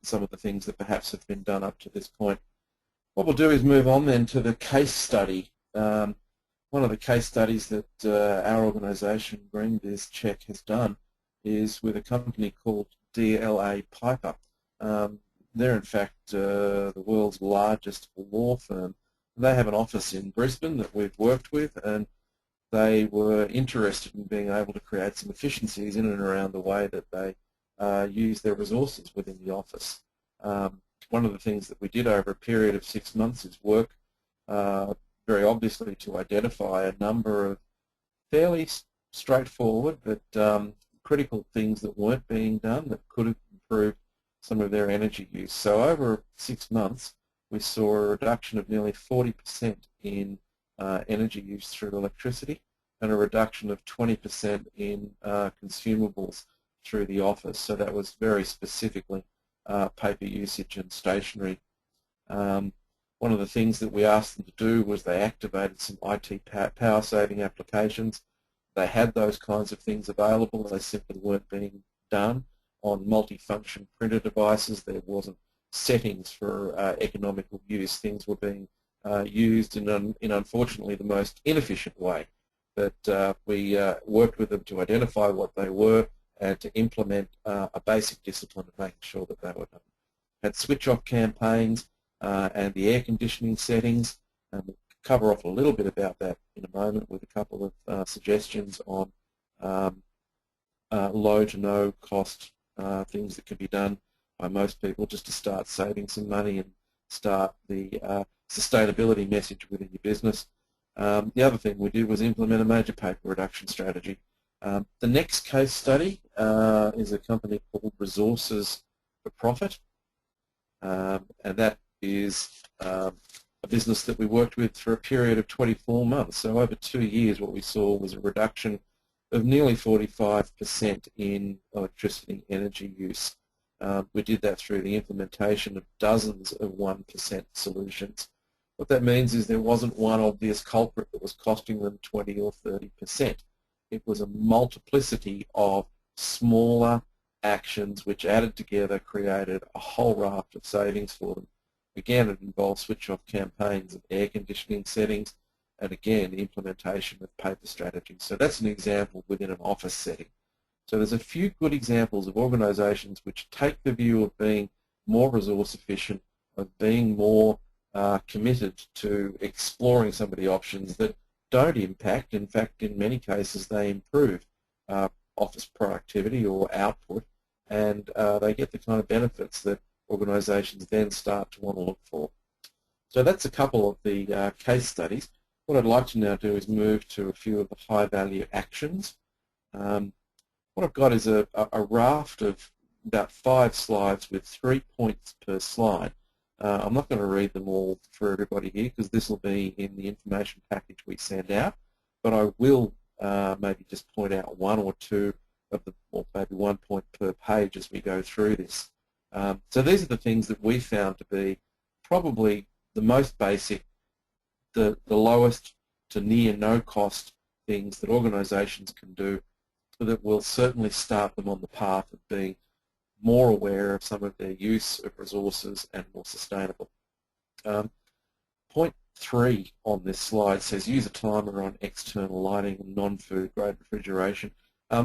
some of the things that perhaps have been done up to this point. What we'll do is move on then to the case study. One of the case studies that our organisation, GreenBizCheck, has done is with a company called DLA Piper. They're in fact the world's largest law firm. They have an office in Brisbane that we've worked with, and they were interested in being able to create some efficiencies in and around the way that they use their resources within the office. One of the things that we did over a period of 6 months is work very obviously to identify a number of fairly straightforward but critical things that weren't being done that could have improved some of their energy use. So over 6 months we saw a reduction of nearly 40% in energy use through electricity, and a reduction of 20% in consumables through the office. So that was very specifically paper usage and stationery. One of the things that we asked them to do was they activated some IT power saving applications. They had those kinds of things available. They simply weren't being done on multifunction printer devices. There wasn't settings for economical use. Things were being used in unfortunately the most inefficient way. But we worked with them to identify what they were and to implement a basic discipline of making sure that they were done. Had switch-off campaigns and the air conditioning settings, and we'll cover off a little bit about that in a moment with a couple of suggestions on low to no cost things that can be done by most people just to start saving some money and start the sustainability message within your business. The other thing we did was implement a major paper reduction strategy. The next case study is a company called Resources for Profit. and that is a business that we worked with for a period of 24 months. So over 2 years, what we saw was a reduction of nearly 45% in electricity energy use. We did that through the implementation of dozens of 1% solutions. What that means is there wasn't one obvious culprit that was costing them 20 or 30%. It was a multiplicity of smaller actions which added together created a whole raft of savings for them. Again, it involves switch-off campaigns of air conditioning settings, and again, the implementation of paper strategies. So that's an example within an office setting. So there's a few good examples of organisations which take the view of being more resource efficient, of being more committed to exploring some of the options that don't impact. In fact, in many cases, they improve office productivity or output, and they get the kind of benefits that organisations then start to want to look for. So that's a couple of the case studies. What I'd like to now do is move to a few of the high-value actions. What I've got is a raft of about 5 slides with 3 points per slide. I'm not going to read them all for everybody here because this will be in the information package we send out, but I will maybe just point out one or two of the, or maybe 1 point per page as we go through this. So these are the things that we found to be probably the most basic, the lowest to near no cost things that organisations can do that will certainly start them on the path of being more aware of some of their use of resources and more sustainable. Point 3 on this slide says use a timer on external lighting and non-food grade refrigeration.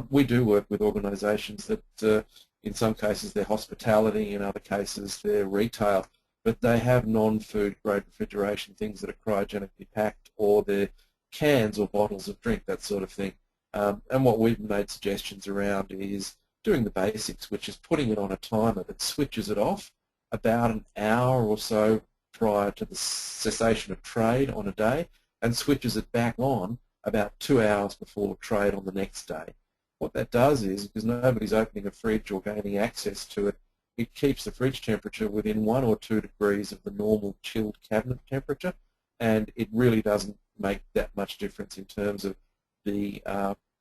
We do work with organisations that in some cases they're hospitality, in other cases they're retail, but they have non-food grade refrigeration, things that are cryogenically packed, or they're cans or bottles of drink, that sort of thing. And what we've made suggestions around is doing the basics, which is putting it on a timer that switches it off about an hour or so prior to the cessation of trade on a day and switches it back on about 2 hours before trade on the next day. What that does is, because nobody's opening a fridge or gaining access to it, it keeps the fridge temperature within 1 or 2 degrees of the normal chilled cabinet temperature, and it really doesn't make that much difference in terms of the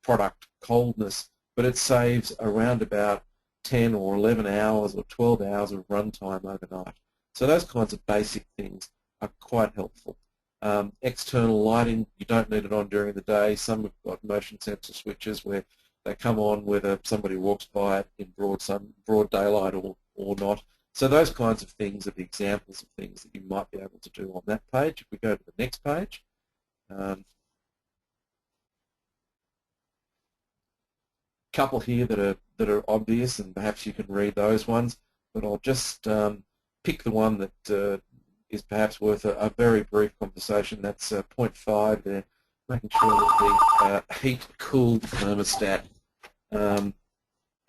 product coldness, but it saves around about 10 or 11 hours or 12 hours of runtime overnight. So those kinds of basic things are quite helpful. External lighting, you don't need it on during the day. Some have got motion sensor switches where they come on whether somebody walks by it in broad daylight or not. So those kinds of things are the examples of things that you might be able to do on that page. If we go to the next page, couple here that are obvious, and perhaps you can read those ones, but I'll just pick the one that is perhaps worth a very brief conversation. That's point 5 there, making sure that the heat-cooled thermostat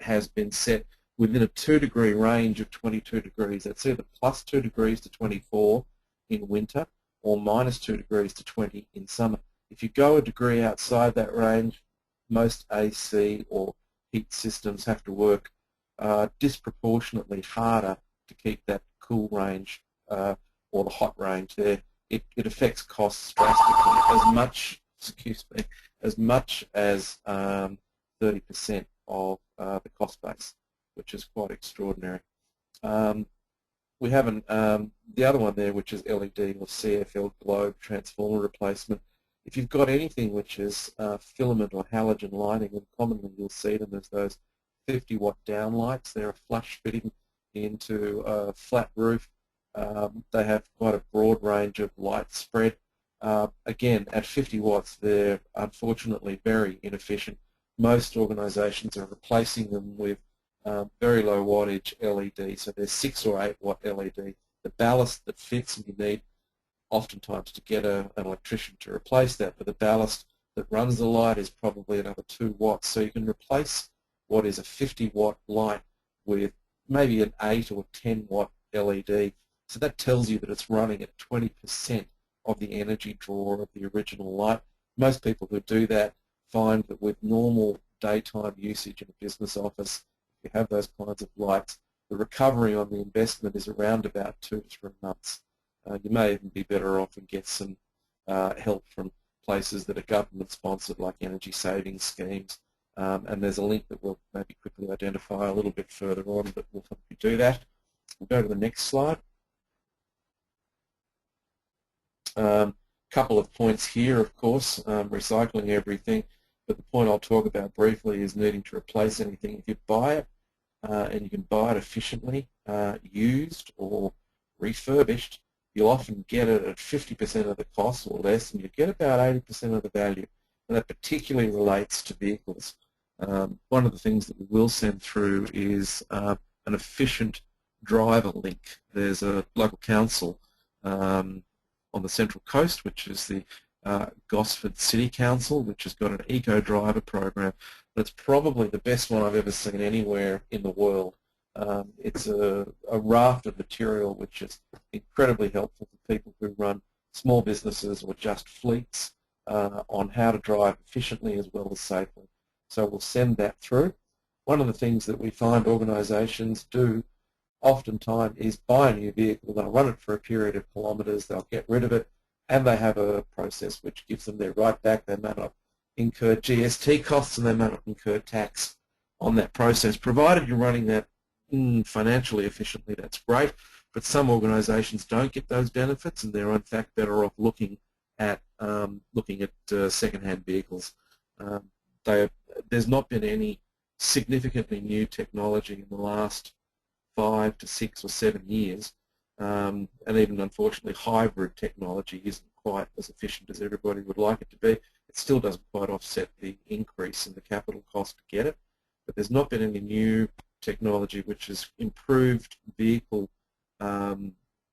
has been set within a 2-degree range of 22 degrees. That's either plus 2 degrees to 24 in winter or minus 2 degrees to 20 in summer. If you go a degree outside that range, most AC or heat systems have to work disproportionately harder to keep that cool range or the hot range there. It affects costs drastically, as much as 30% of the cost base, which is quite extraordinary. We have the other one there, which is LED or CFL globe transformer replacement. If you've got anything which is filament or halogen lighting, and commonly you'll see them as those 50-watt downlights, they're a flush fitting into a flat roof. They have quite a broad range of light spread. Again, at 50 watts, they're unfortunately very inefficient. Most organisations are replacing them with very low wattage LED, so they're 6 or 8 watt LED. The ballast that fits, and you need oftentimes to get an electrician to replace that, but the ballast that runs the light is probably another 2 watts. So you can replace what is a 50-watt light with maybe an 8 or 10-watt LED. So that tells you that it's running at 20% of the energy draw of the original light. Most people who do that find that with normal daytime usage in a business office, if you have those kinds of lights, the recovery on the investment is around about 2 to 3 months. You may even be better off and get some help from places that are government sponsored, like energy savings schemes, and there's a link that we'll maybe quickly identify a little bit further on that will help you do that. We'll go to the next slide. Couple of points here, of course, recycling everything, but the point I'll talk about briefly is needing to replace anything. If you buy it and you can buy it efficiently, used or refurbished, you'll often get it at 50% of the cost or less, and you get about 80% of the value. And that particularly relates to vehicles. One of the things that we will send through is an efficient driver link. There's a local council on the Central Coast, which is the Gosford City Council, which has got an eco driver program. That's probably the best one I've ever seen anywhere in the world. It's a raft of material which is incredibly helpful for people who run small businesses or just fleets on how to drive efficiently as well as safely. So we'll send that through. One of the things that we find organisations do oftentimes is buy a new vehicle, they'll run it for a period of kilometres, they'll get rid of it, and they have a process which gives them their right back. They may not incur GST costs and they may not incur tax on that process. Provided you're running that financially efficiently, that's great, but some organisations don't get those benefits and they're in fact better off looking at second-hand vehicles. There's not been any significantly new technology in the last 5 to 6 or 7 years, and even unfortunately hybrid technology isn't quite as efficient as everybody would like it to be. It still doesn't quite offset the increase in the capital cost to get it, but there's not been any new technology which has improved vehicle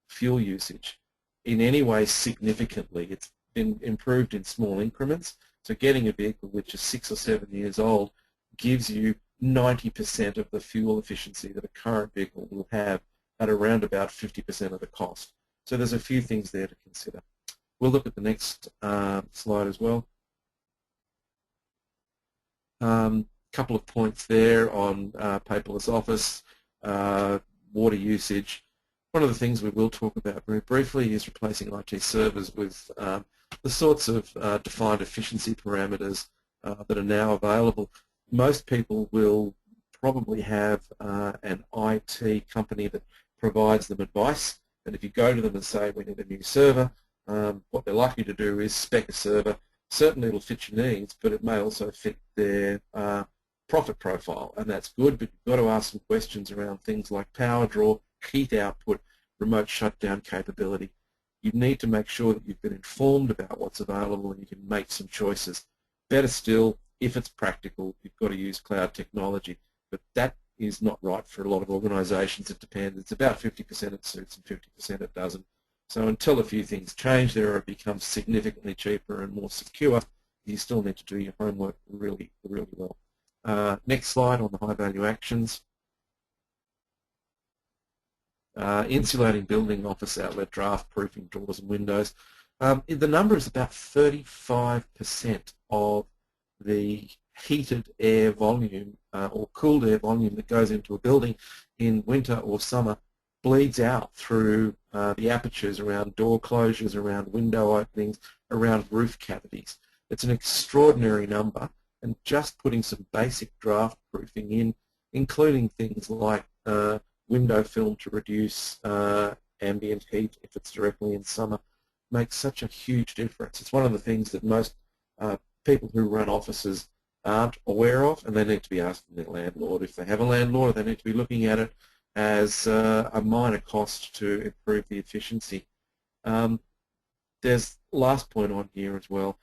fuel usage in any way significantly. It's been improved in small increments, so getting a vehicle which is 6 or 7 years old gives you 90% of the fuel efficiency that a current vehicle will have at around about 50% of the cost. So there's a few things there to consider. We'll look at the next slide as well. Couple of points there on Paperless Office, water usage. One of the things we will talk about very briefly is replacing IT servers with the sorts of defined efficiency parameters that are now available. Most people will probably have an IT company that provides them advice, and if you go to them and say we need a new server, what they're likely to do is spec a server. Certainly it'll fit your needs, but it may also fit their profit profile, and that's good, but you've got to ask some questions around things like power draw, heat output, remote shutdown capability. You need to make sure that you've been informed about what's available and you can make some choices. Better still, if it's practical, you've got to use cloud technology, but that is not right for a lot of organisations. It depends. It's about 50% it suits and 50% it doesn't. So until a few things change there or it becomes significantly cheaper and more secure, you still need to do your homework really, really well. Next slide on the HighValue Actions. Insulating building office outlet, draft proofing doors and windows. The number is about 35% of the heated air volume or cooled air volume that goes into a building in winter or summer bleeds out through the apertures around door closures, around window openings, around roof cavities. It's an extraordinary number, and just putting some basic draft proofing in, including things like window film to reduce ambient heat if it's directly in summer, makes such a huge difference. It's one of the things that most people who run offices aren't aware of, and they need to be asking their landlord. If they have a landlord, they need to be looking at it as a minor cost to improve the efficiency. There's last point on here as well,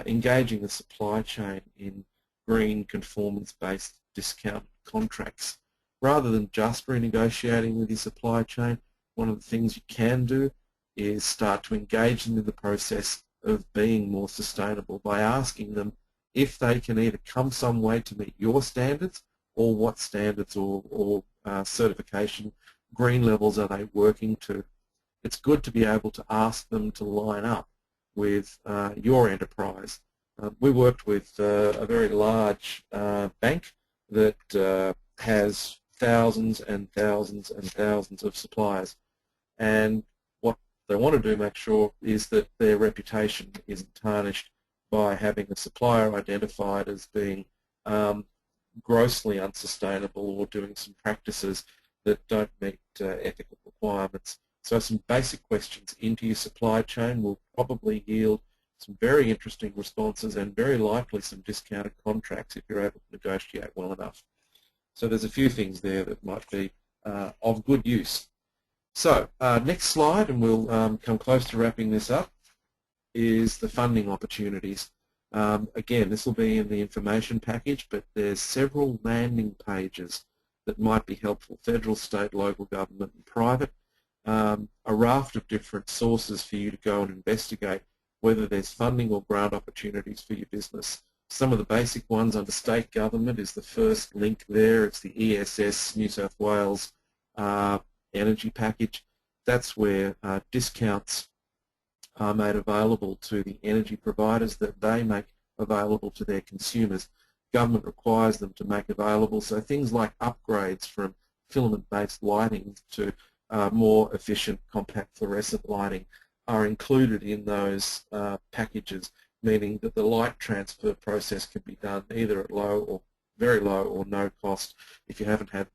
engaging the supply chain in green conformance-based discount contracts. Rather than just renegotiating with your supply chain, one of the things you can do is start to engage them in the process of being more sustainable by asking them if they can either come some way to meet your standards or what standards or certification green levels are they working to. It's good to be able to ask them to line up with your enterprise. We worked with a very large bank that has thousands and thousands and thousands of suppliers. And what they want to do, make sure, is that their reputation isn't tarnished by having a supplier identified as being grossly unsustainable or doing some practices that don't meet ethical requirements. So some basic questions into your supply chain will probably yield some very interesting responses and very likely some discounted contracts if you're able to negotiate well enough. So there's a few things there that might be of good use. So next slide, and we'll come close to wrapping this up, is the funding opportunities. Again, this will be in the information package, but there's several landing pages that might be helpful, federal, state, local government and private, a raft of different sources for you to go and investigate whether there's funding or grant opportunities for your business. Some of the basic ones under state government is the first link there. It's the ESS New South Wales energy package. That's where discounts are made available to the energy providers that they make available to their consumers. Government requires them to make available, so things like upgrades from filament-based lighting to more efficient compact fluorescent lighting are included in those packages, meaning that the light transfer process can be done either at low or very low or no cost if you haven't had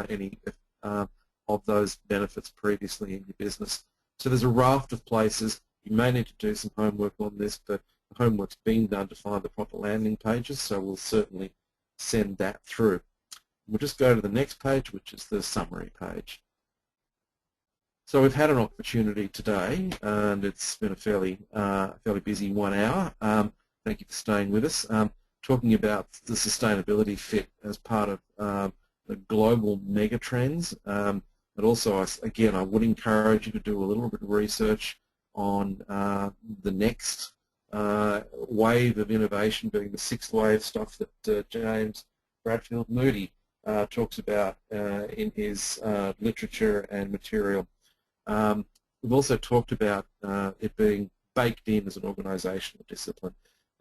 any of those benefits previously in your business. So there's a raft of places. You may need to do some homework on this, but the homework's been done to find the proper landing pages, so we'll certainly send that through. We'll just go to the next page, which is the summary page. So we've had an opportunity today, and it's been a fairly busy 1 hour. Thank you for staying with us. Talking about the sustainability fit as part of the global megatrends. But also, again, I would encourage you to do a little bit of research on the next wave of innovation, being the sixth wave stuff that James Bradfield Moody talks about in his literature and material. We've also talked about it being baked in as an organisational discipline.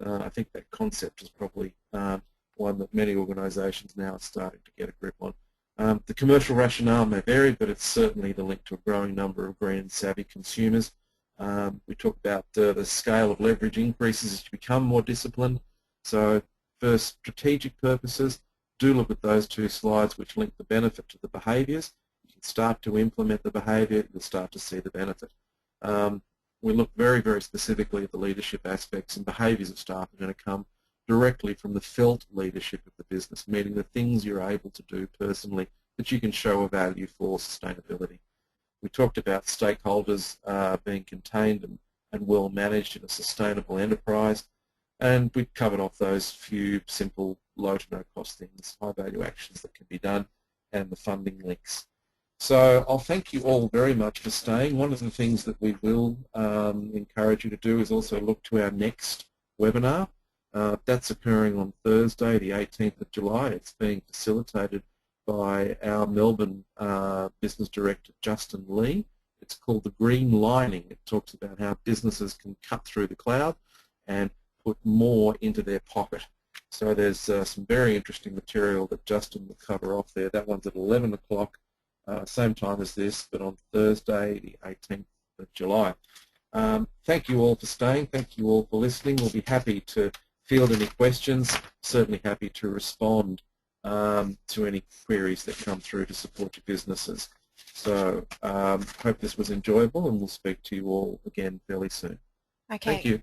I think that concept is probably one that many organisations now are starting to get a grip on. The commercial rationale may vary, but it's certainly the link to a growing number of green and savvy consumers. We talked about the scale of leverage increases as you become more disciplined. So for strategic purposes, do look at those two slides which link the benefit to the behaviours. You can start to implement the behaviour, you'll start to see the benefit. We look very, very specifically at the leadership aspects, and behaviours of staff are going to come directly from the felt leadership of the business, meaning the things you're able to do personally that you can show a value for sustainability. We talked about stakeholders being contained and well managed in a sustainable enterprise, and we've covered off those few simple low to no cost things, high value actions that can be done, and the funding links. So I'll thank you all very much for staying. One of the things that we will encourage you to do is also look to our next webinar. That's occurring on Thursday, the 18th of July. It's being facilitated by our Melbourne Business Director, Justin Lee. It's called The Green Lining. It talks about how businesses can cut through the cloud and put more into their pocket. So there's some very interesting material that Justin will cover off there. That one's at 11 o'clock, same time as this, but on Thursday, the 18th of July. Thank you all for staying. Thank you all for listening. We'll be happy to field any questions, certainly happy to respond to any queries that come through to support your businesses. So hope this was enjoyable, and we'll speak to you all again fairly soon. Okay. Thank you.